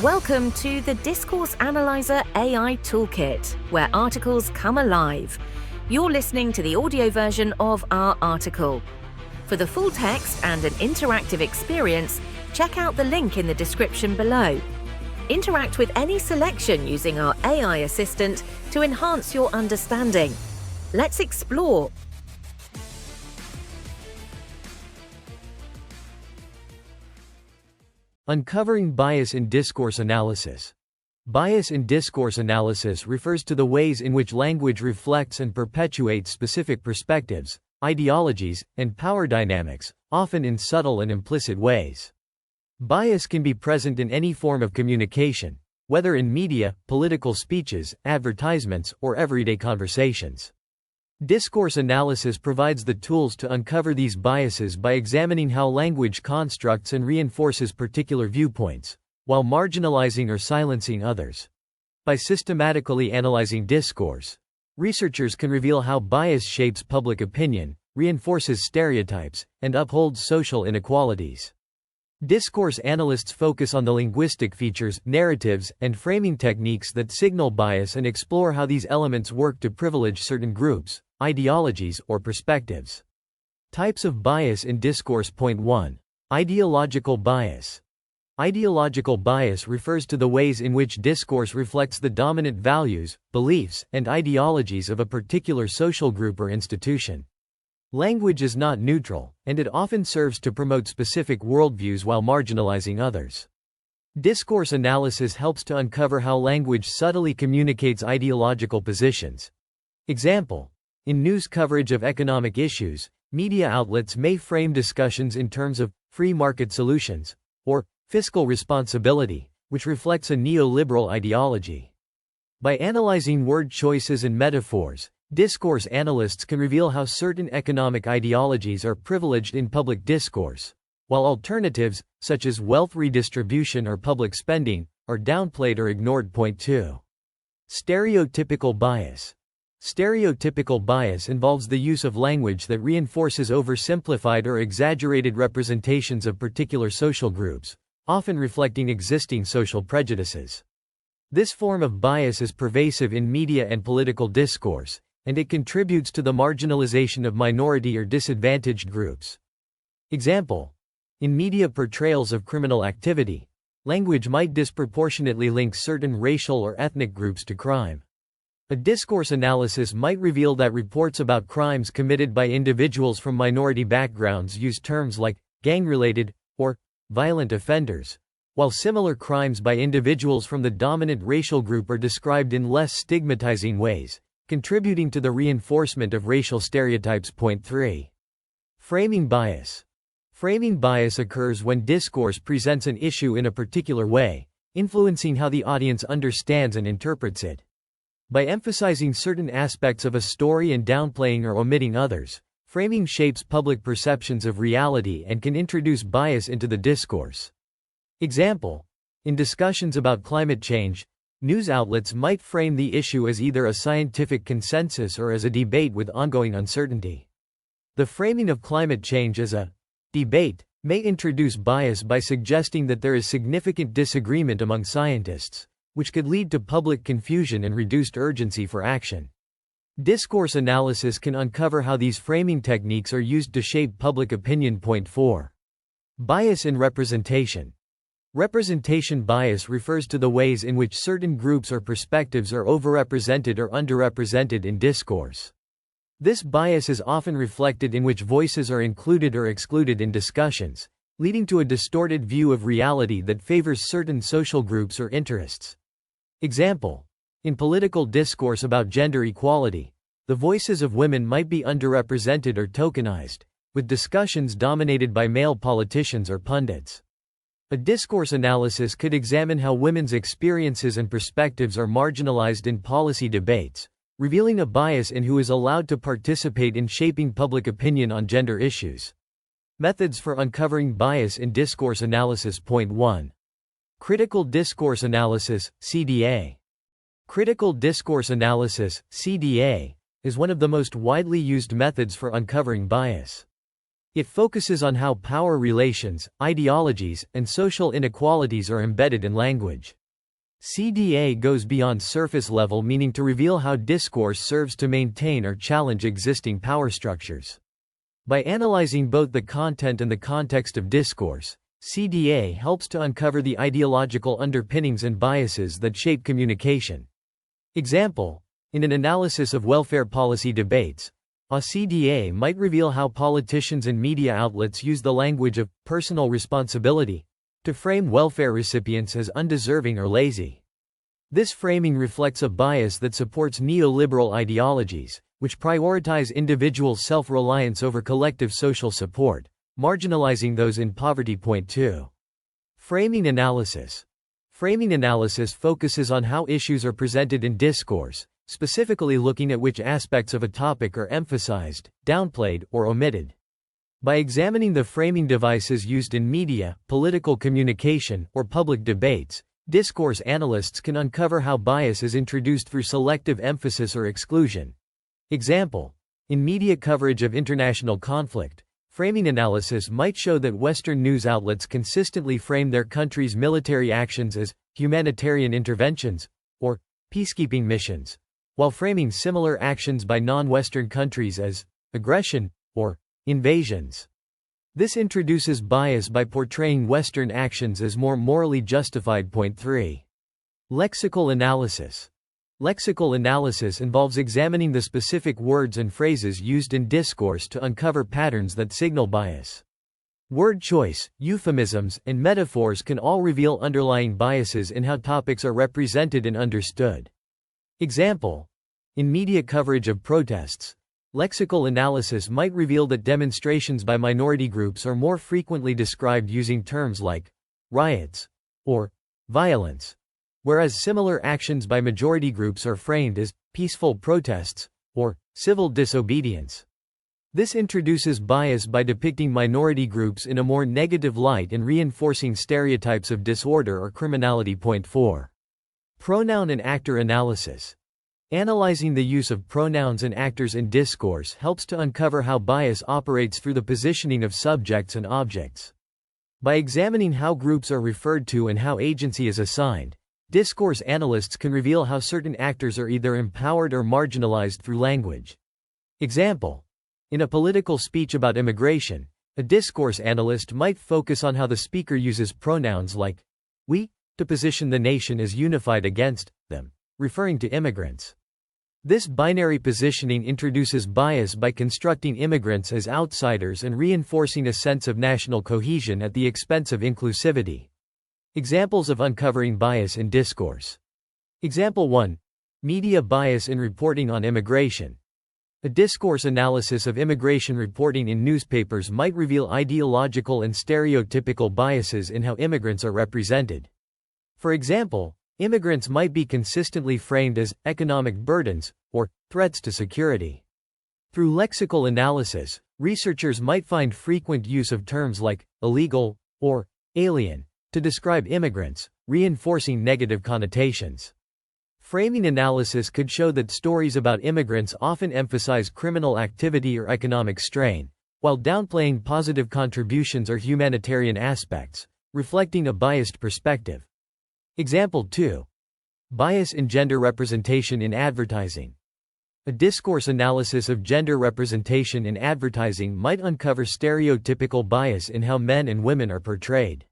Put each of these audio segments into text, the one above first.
Welcome to the Discourse Analyzer AI Toolkit, where articles come alive. You're listening to the audio version of our article. For the full text and an interactive experience, check out the link in the description below. Interact with any selection using our AI assistant to enhance your understanding. Let's explore. Uncovering bias in discourse analysis. Bias in discourse analysis refers to the ways in which language reflects and perpetuates specific perspectives, ideologies, and power dynamics, often in subtle and implicit ways. Bias can be present in any form of communication, whether in media, political speeches, advertisements, or everyday conversations. Discourse analysis provides the tools to uncover these biases by examining how language constructs and reinforces particular viewpoints, while marginalizing or silencing others. By systematically analyzing discourse, researchers can reveal how bias shapes public opinion, reinforces stereotypes, and upholds social inequalities. Discourse analysts focus on the linguistic features, narratives, and framing techniques that signal bias and explore how these elements work to privilege certain groups, ideologies, or perspectives. Types of bias in discourse. Point 1. Ideological bias. Ideological bias refers to the ways in which discourse reflects the dominant values, beliefs, and ideologies of a particular social group or institution. Language is not neutral, and it often serves to promote specific worldviews while marginalizing others. Discourse analysis helps to uncover how language subtly communicates ideological positions. Example: in news coverage of economic issues, media outlets may frame discussions in terms of free market solutions or fiscal responsibility, which reflects a neoliberal ideology. By analyzing word choices and metaphors, discourse analysts can reveal how certain economic ideologies are privileged in public discourse, while alternatives, such as wealth redistribution or public spending, are downplayed or ignored. Point 2. Stereotypical bias. Stereotypical bias involves the use of language that reinforces oversimplified or exaggerated representations of particular social groups, often reflecting existing social prejudices. This form of bias is pervasive in media and political discourse, and it contributes to the marginalization of minority or disadvantaged groups. Example: in media portrayals of criminal activity, language might disproportionately link certain racial or ethnic groups to crime. A discourse analysis might reveal that reports about crimes committed by individuals from minority backgrounds use terms like gang-related or violent offenders, while similar crimes by individuals from the dominant racial group are described in less stigmatizing ways, contributing to the reinforcement of racial stereotypes. Point 3. Framing bias. Framing bias occurs when discourse presents an issue in a particular way, influencing how the audience understands and interprets it. By emphasizing certain aspects of a story and downplaying or omitting others, framing shapes public perceptions of reality and can introduce bias into the discourse. Example: in discussions about climate change, news outlets might frame the issue as either a scientific consensus or as a debate with ongoing uncertainty. The framing of climate change as a debate may introduce bias by suggesting that there is significant disagreement among scientists, which could lead to public confusion and reduced urgency for action. Discourse analysis can uncover how these framing techniques are used to shape public opinion. Point 4. Bias in representation. Representation bias refers to the ways in which certain groups or perspectives are overrepresented or underrepresented in discourse. This bias is often reflected in which voices are included or excluded in discussions, leading to a distorted view of reality that favors certain social groups or interests. Example: in political discourse about gender equality, the voices of women might be underrepresented or tokenized, with discussions dominated by male politicians or pundits. A discourse analysis could examine how women's experiences and perspectives are marginalized in policy debates, revealing a bias in who is allowed to participate in shaping public opinion on gender issues. Methods for uncovering bias in discourse analysis. Point 1. Critical Discourse Analysis, CDA. Critical Discourse Analysis, CDA, is one of the most widely used methods for uncovering bias. It focuses on how power relations, ideologies, and social inequalities are embedded in language. CDA goes beyond surface level meaning to reveal how discourse serves to maintain or challenge existing power structures. By analyzing both the content and the context of discourse, CDA helps to uncover the ideological underpinnings and biases that shape communication. Example: in an analysis of welfare policy debates, a CDA might reveal how politicians and media outlets use the language of personal responsibility to frame welfare recipients as undeserving or lazy. This framing reflects a bias that supports neoliberal ideologies, which prioritize individual self-reliance over collective social support, marginalizing those in poverty. Point 2. Framing analysis. Framing analysis focuses on how issues are presented in discourse, specifically looking at which aspects of a topic are emphasized, downplayed, or omitted. By examining the framing devices used in media, political communication, or public debates, discourse analysts can uncover how bias is introduced through selective emphasis or exclusion. Example: in media coverage of international conflict, framing analysis might show that Western news outlets consistently frame their country's military actions as humanitarian interventions or peacekeeping missions, while framing similar actions by non-Western countries as aggression or invasions. This introduces bias by portraying Western actions as more morally justified. Point 3. Lexical analysis. Lexical analysis involves examining the specific words and phrases used in discourse to uncover patterns that signal bias. Word choice, euphemisms, and metaphors can all reveal underlying biases in how topics are represented and understood. Example: in media coverage of protests, lexical analysis might reveal that demonstrations by minority groups are more frequently described using terms like riots or violence, whereas similar actions by majority groups are framed as peaceful protests or civil disobedience. This introduces bias by depicting minority groups in a more negative light and reinforcing stereotypes of disorder or criminality. Point 4. Pronoun and actor analysis. Analyzing the use of pronouns and actors in discourse helps to uncover how bias operates through the positioning of subjects and objects. By examining how groups are referred to and how agency is assigned, discourse analysts can reveal how certain actors are either empowered or marginalized through language. Example: in a political speech about immigration, a discourse analyst might focus on how the speaker uses pronouns like we to position the nation as unified against them, referring to immigrants. This binary positioning introduces bias by constructing immigrants as outsiders and reinforcing a sense of national cohesion at the expense of inclusivity. Examples of uncovering bias in discourse. Example 1. Media bias in reporting on immigration. A discourse analysis of immigration reporting in newspapers might reveal ideological and stereotypical biases in how immigrants are represented. For example, immigrants might be consistently framed as economic burdens or threats to security. Through lexical analysis, researchers might find frequent use of terms like illegal or alien to describe immigrants, reinforcing negative connotations. Framing analysis could show that stories about immigrants often emphasize criminal activity or economic strain, while downplaying positive contributions or humanitarian aspects, reflecting a biased perspective. Example 2. Bias in gender representation in advertising. A discourse analysis of gender representation in advertising might uncover stereotypical bias in how men and women are portrayed.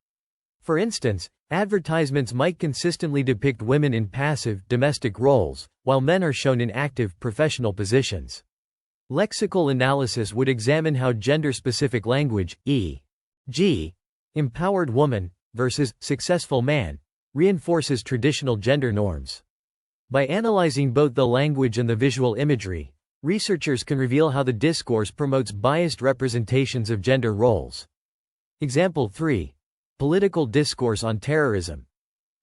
For instance, advertisements might consistently depict women in passive, domestic roles, while men are shown in active, professional positions. Lexical analysis would examine how gender-specific language, e.g., empowered woman versus successful man, reinforces traditional gender norms. By analyzing both the language and the visual imagery, researchers can reveal how the discourse promotes biased representations of gender roles. Example 3. Political discourse on terrorism.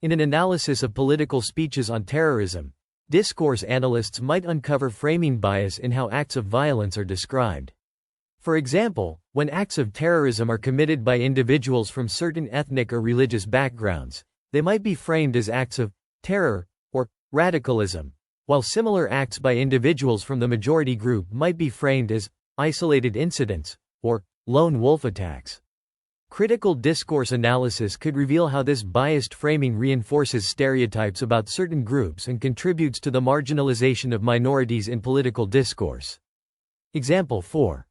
In an analysis of political speeches on terrorism, discourse analysts might uncover framing bias in how acts of violence are described. For example, when acts of terrorism are committed by individuals from certain ethnic or religious backgrounds, they might be framed as acts of terror or radicalism, while similar acts by individuals from the majority group might be framed as isolated incidents or lone wolf attacks. Critical discourse analysis could reveal how this biased framing reinforces stereotypes about certain groups and contributes to the marginalization of minorities in political discourse. Example 4.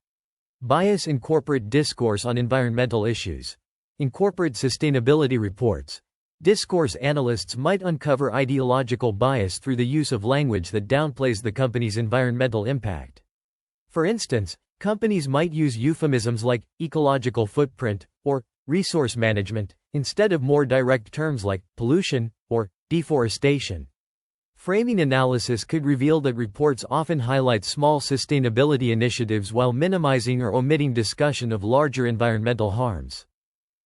Bias in corporate discourse on environmental issues. In corporate sustainability reports, discourse analysts might uncover ideological bias through the use of language that downplays the company's environmental impact. For instance, companies might use euphemisms like ecological footprint or resource management instead of more direct terms like pollution or deforestation. Framing analysis could reveal that reports often highlight small sustainability initiatives while minimizing or omitting discussion of larger environmental harms.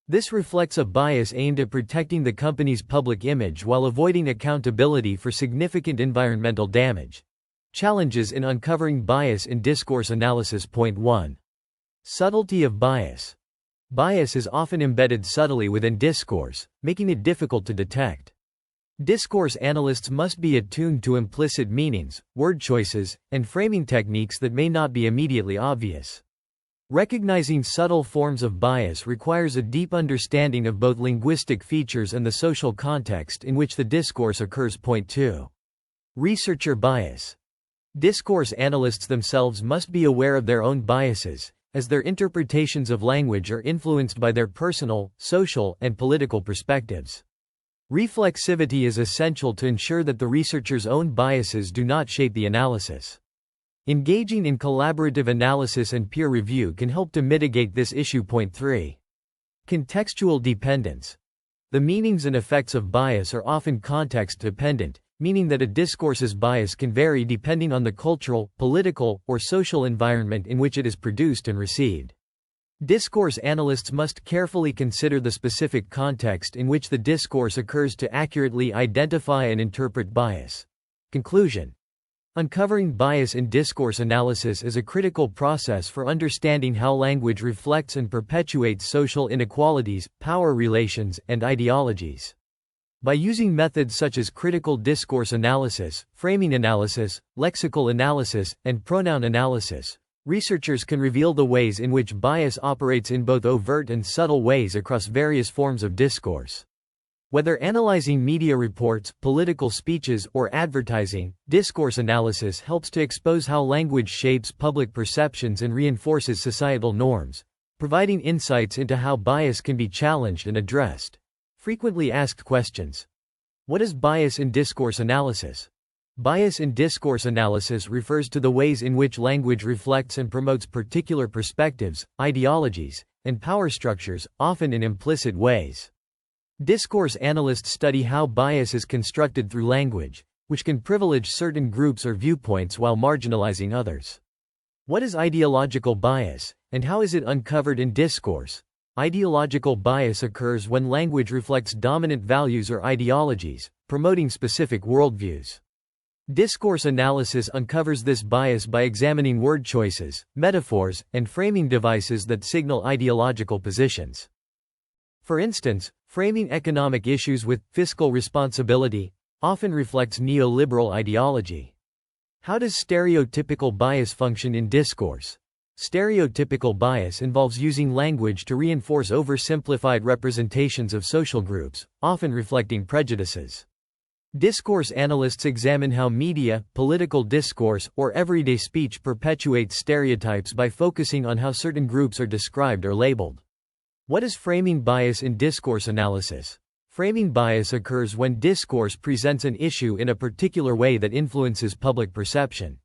This reflects a bias aimed at protecting the company's public image while avoiding accountability for significant environmental damage. Challenges in uncovering bias in discourse analysis. Point 1. Subtlety of bias. Bias is often embedded subtly within discourse, making it difficult to detect. Discourse analysts must be attuned to implicit meanings, word choices, and framing techniques that may not be immediately obvious. Recognizing subtle forms of bias requires a deep understanding of both linguistic features and the social context in which the discourse occurs. Point 2. Researcher bias. Discourse analysts themselves must be aware of their own biases, as their interpretations of language are influenced by their personal, social, and political perspectives. Reflexivity is essential to ensure that the researcher's own biases do not shape the analysis. Engaging in collaborative analysis and peer review can help to mitigate this issue. Point 3. Contextual dependence. The meanings and effects of bias are often context-dependent, meaning that a discourse's bias can vary depending on the cultural, political, or social environment in which it is produced and received. Discourse analysts must carefully consider the specific context in which the discourse occurs to accurately identify and interpret bias. Conclusion. Uncovering bias in discourse analysis is a critical process for understanding how language reflects and perpetuates social inequalities, power relations, and ideologies. By using methods such as critical discourse analysis, framing analysis, lexical analysis, and pronoun analysis, researchers can reveal the ways in which bias operates in both overt and subtle ways across various forms of discourse. Whether analyzing media reports, political speeches, or advertising, discourse analysis helps to expose how language shapes public perceptions and reinforces societal norms, providing insights into how bias can be challenged and addressed. Frequently asked questions. What is bias in discourse analysis? Bias in discourse analysis refers to the ways in which language reflects and promotes particular perspectives, ideologies, and power structures, often in implicit ways. Discourse analysts study how bias is constructed through language, which can privilege certain groups or viewpoints while marginalizing others. What is ideological bias, and how is it uncovered in discourse? Ideological bias occurs when language reflects dominant values or ideologies, promoting specific worldviews. Discourse analysis uncovers this bias by examining word choices, metaphors, and framing devices that signal ideological positions. For instance, framing economic issues with fiscal responsibility often reflects neoliberal ideology. How does stereotypical bias function in discourse? Stereotypical bias involves using language to reinforce oversimplified representations of social groups, often reflecting prejudices. Discourse analysts examine how media, political discourse, or everyday speech perpetuates stereotypes by focusing on how certain groups are described or labeled. What is framing bias in discourse analysis? Framing bias occurs when discourse presents an issue in a particular way that influences public perception.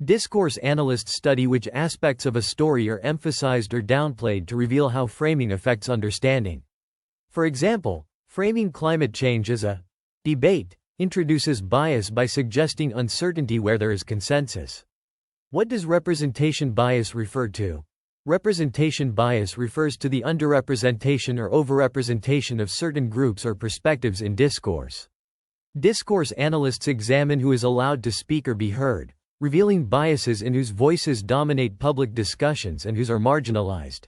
Discourse analysts study which aspects of a story are emphasized or downplayed to reveal how framing affects understanding. For example, framing climate change as a debate introduces bias by suggesting uncertainty where there is consensus. What does representation bias refer to? Representation bias refers to the underrepresentation or overrepresentation of certain groups or perspectives in discourse. Discourse analysts examine who is allowed to speak or be heard, revealing biases in whose voices dominate public discussions and whose are marginalized.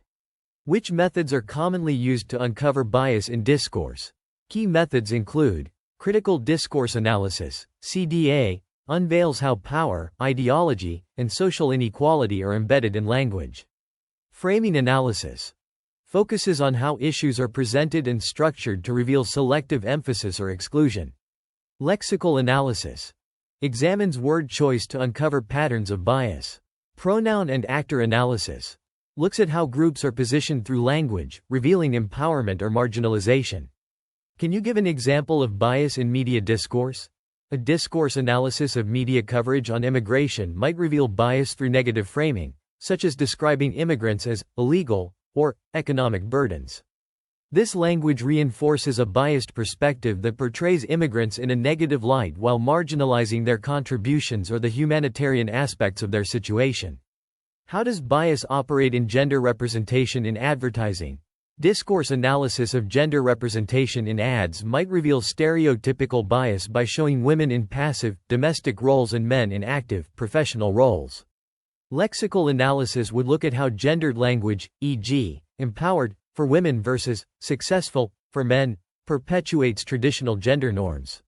Which methods are commonly used to uncover bias in discourse? Key methods include critical discourse analysis, CDA, unveils how power, ideology, and social inequality are embedded in language. Framing analysis focuses on how issues are presented and structured to reveal selective emphasis or exclusion. Lexical analysis examines word choice to uncover patterns of bias. Pronoun and actor analysis looks at how groups are positioned through language, revealing empowerment or marginalization. Can you give an example of bias in media discourse? A discourse analysis of media coverage on immigration might reveal bias through negative framing, such as describing immigrants as illegal or economic burdens. This language reinforces a biased perspective that portrays immigrants in a negative light while marginalizing their contributions or the humanitarian aspects of their situation. How does bias operate in gender representation in advertising? Discourse analysis of gender representation in ads might reveal stereotypical bias by showing women in passive, domestic roles and men in active, professional roles. Lexical analysis would look at how gendered language, e.g., empowered, for women versus successful, for men, perpetuates traditional gender norms.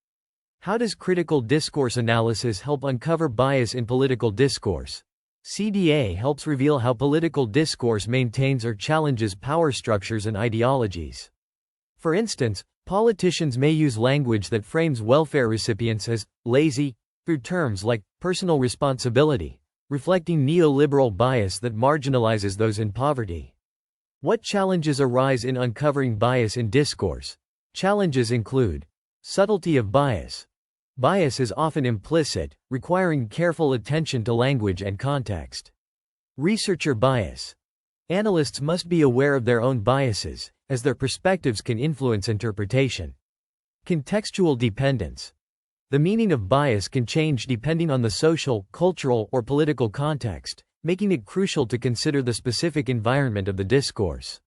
How does critical discourse analysis help uncover bias in political discourse? CDA helps reveal how political discourse maintains or challenges power structures and ideologies. For instance, politicians may use language that frames welfare recipients as lazy through terms like personal responsibility, reflecting neoliberal bias that marginalizes those in poverty. What challenges arise in uncovering bias in discourse? Challenges include subtlety of bias. Bias is often implicit, requiring careful attention to language and context. Researcher bias. Analysts must be aware of their own biases, as their perspectives can influence interpretation. Contextual dependence. The meaning of bias can change depending on the social, cultural, or political context, making it crucial to consider the specific environment of the discourse.